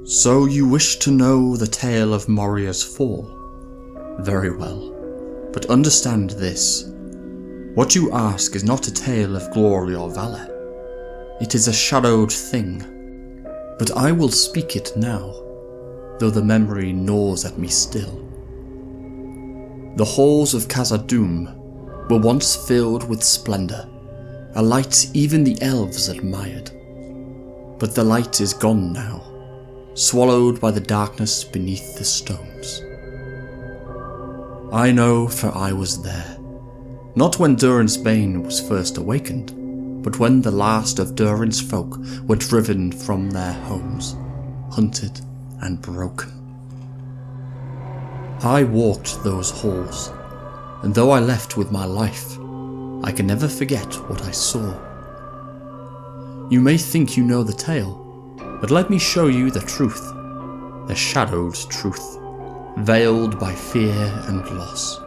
So you wish to know the tale of Moria's fall? Very well, but understand this. What you ask is not a tale of glory or valour. It is a shadowed thing. But I will speak it now, though the memory gnaws at me still. The halls of Khazad-dûm were once filled with splendour, a light even the elves admired. But the light is gone now, swallowed by the darkness beneath the stones. I know, for I was there, not when Durin's bane was first awakened, but when the last of Durin's folk were driven from their homes, hunted and broken. I walked those halls, and though I left with my life, I can never forget what I saw. You may think you know the tale, but let me show you the truth, the shadowed truth, veiled by fear and loss.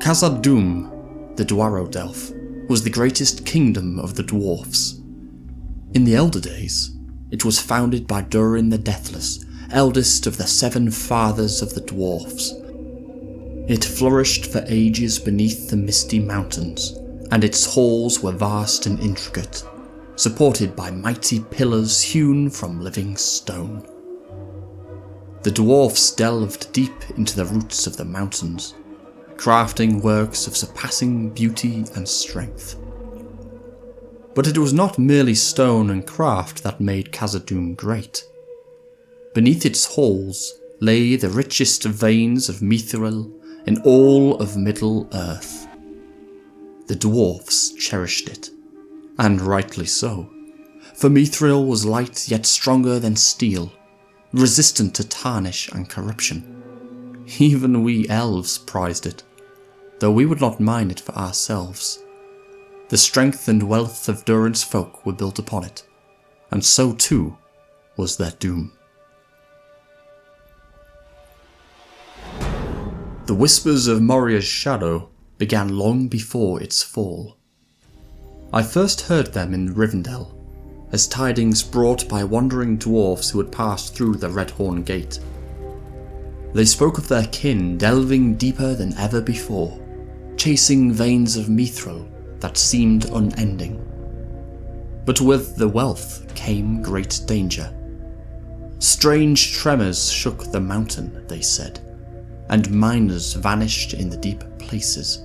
Khazad-dûm, the Dwarven, was the greatest kingdom of the Dwarves. In the elder days, it was founded by Durin the Deathless, eldest of the 7 fathers of the Dwarves. It flourished for ages beneath the misty mountains, and its halls were vast and intricate, supported by mighty pillars hewn from living stone. The Dwarves delved deep into the roots of the mountains, crafting works of surpassing beauty and strength. But it was not merely stone and craft that made Khazad-dûm great. Beneath its halls lay the richest veins of mithril in all of Middle-earth. The Dwarves cherished it, and rightly so, for mithril was light yet stronger than steel, resistant to tarnish and corruption. Even we elves prized it, though we would not mine it for ourselves. The strength and wealth of Durin's folk were built upon it, and so too was their doom. The whispers of Moria's shadow began long before its fall. I first heard them in Rivendell, as tidings brought by wandering dwarves who had passed through the Redhorn Gate. They spoke of their kin delving deeper than ever before, chasing veins of mithril that seemed unending. But with the wealth came great danger. Strange tremors shook the mountain, they said, and miners vanished in the deep places.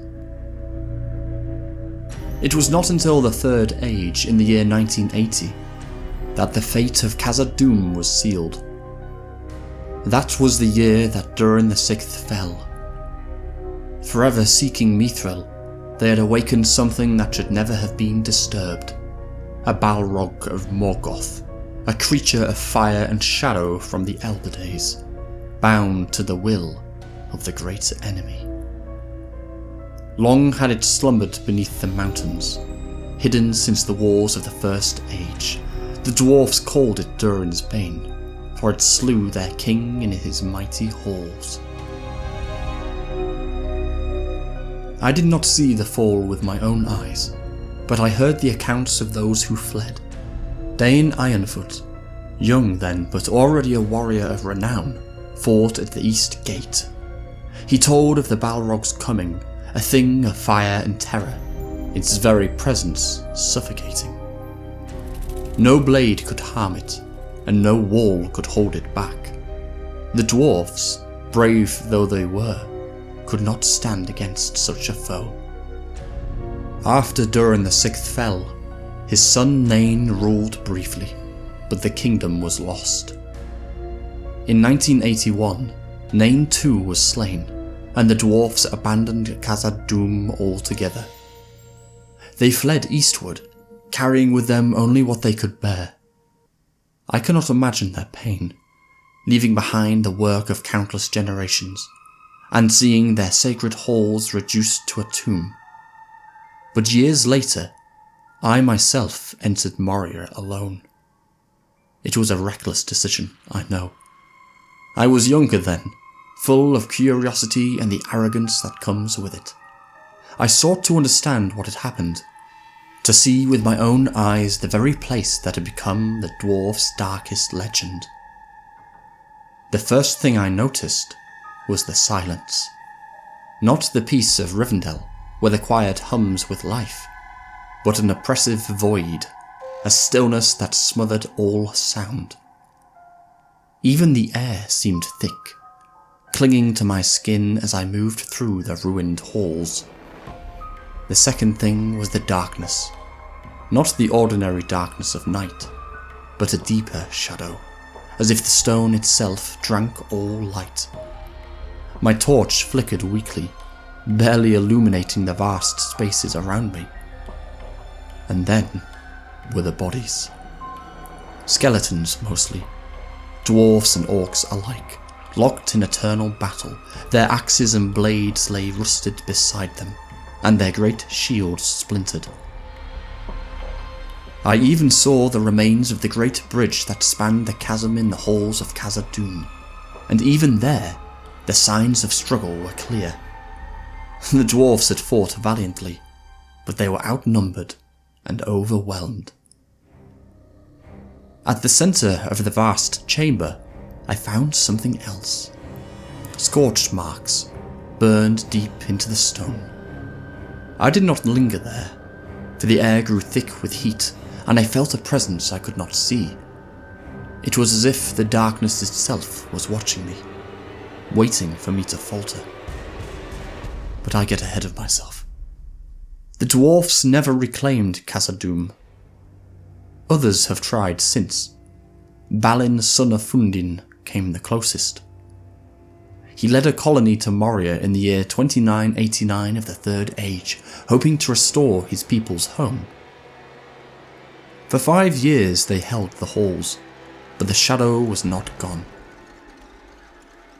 It was not until the Third Age in the year 1980 that the fate of Khazad-dûm was sealed. That was the year that Durin VI fell. Forever seeking mithril, they had awakened something that should never have been disturbed. A Balrog of Morgoth, a creature of fire and shadow from the Elder Days, bound to the will of the great enemy. Long had it slumbered beneath the mountains, hidden since the wars of the First Age. The dwarfs called it Durin's Bane, for it slew their king in his mighty halls. I did not see the fall with my own eyes, but I heard the accounts of those who fled. Dane Ironfoot, young then but already a warrior of renown, fought at the East Gate. He told of the Balrog's coming, a thing of fire and terror, its very presence suffocating. No blade could harm it, and no wall could hold it back. The dwarfs, brave though they were, could not stand against such a foe. After Durin VI fell, his son Nain ruled briefly, but the kingdom was lost. In 1981, Nain too was slain, and the dwarfs abandoned Khazad-dûm altogether. They fled eastward, carrying with them only what they could bear. I cannot imagine their pain, leaving behind the work of countless generations, and seeing their sacred halls reduced to a tomb. But years later, I myself entered Moria alone. It was a reckless decision, I know. I was younger then, full of curiosity and the arrogance that comes with it. I sought to understand what had happened. to see with my own eyes the very place that had become the dwarf's darkest legend. The first thing I noticed was the silence. Not the peace of Rivendell, where the quiet hums with life, but an oppressive void, a stillness that smothered all sound. Even the air seemed thick, clinging to my skin as I moved through the ruined halls. The second thing was the darkness, not the ordinary darkness of night, but a deeper shadow, as if the stone itself drank all light. My torch flickered weakly, barely illuminating the vast spaces around me. And then were the bodies. Skeletons mostly, dwarves and orcs alike, locked in eternal battle. Their axes and blades lay rusted beside them, and their great shields splintered. I even saw the remains of the great bridge that spanned the chasm in the halls of Khazad-dûm, and even there, the signs of struggle were clear. The dwarves had fought valiantly, but they were outnumbered and overwhelmed. At the centre of the vast chamber, I found something else. Scorched marks, burned deep into the stone. I did not linger there, for the air grew thick with heat, and I felt a presence I could not see. It was as if the darkness itself was watching me, waiting for me to falter. But I get ahead of myself. The dwarfs never reclaimed Khazad-dûm. Others have tried since. Balin, son of Fundin, came the closest. He led a colony to Moria in the year 2989 of the Third Age, hoping to restore his people's home. For 5 years they held the halls, but the shadow was not gone.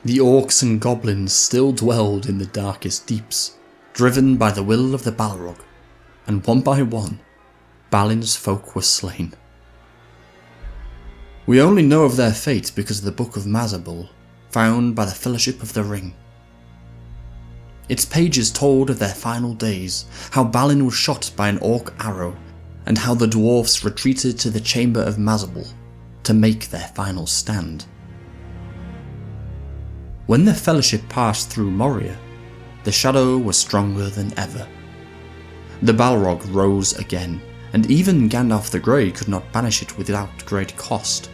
The orcs and goblins still dwelled in the darkest deeps, driven by the will of the Balrog, and one by one, Balin's folk were slain. We only know of their fate because of the Book of Mazabul, found by the Fellowship of the Ring. Its pages told of their final days, how Balin was shot by an orc arrow, and how the dwarfs retreated to the Chamber of Mazabul to make their final stand. When the Fellowship passed through Moria, the shadow was stronger than ever. The Balrog rose again, and even Gandalf the Grey could not banish it without great cost.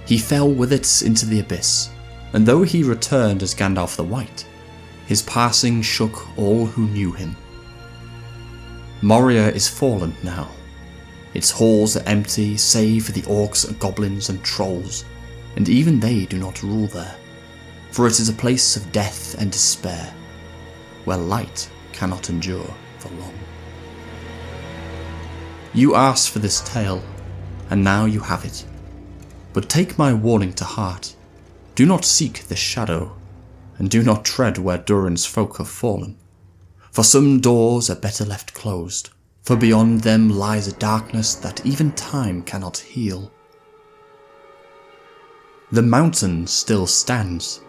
He fell with it into the abyss, and though he returned as Gandalf the White, his passing shook all who knew him. Moria is fallen now. Its halls are empty save for the orcs, goblins and trolls, and even they do not rule there, for it is a place of death and despair, where light cannot endure for long. You asked for this tale, and now you have it. But take my warning to heart. Do not seek this shadow, and do not tread where Durin's folk have fallen. For some doors are better left closed, for beyond them lies a darkness that even time cannot heal. The mountain still stands,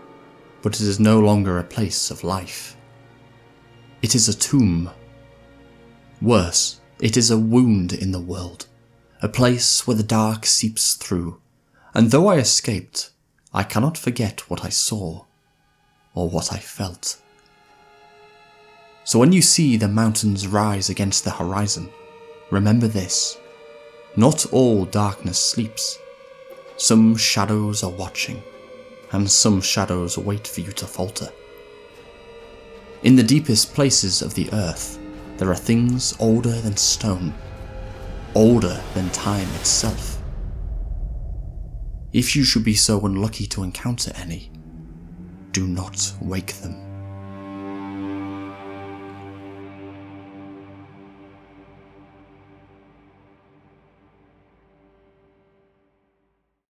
but it is no longer a place of life. It is a tomb. Worse, it is a wound in the world, a place where the dark seeps through, and though I escaped, I cannot forget what I saw, or what I felt. So when you see the mountains rise against the horizon, remember this: not all darkness sleeps. Some shadows are watching, and some shadows wait for you to falter. In the deepest places of the earth, there are things older than stone, older than time itself. If you should be so unlucky to encounter any, do not wake them.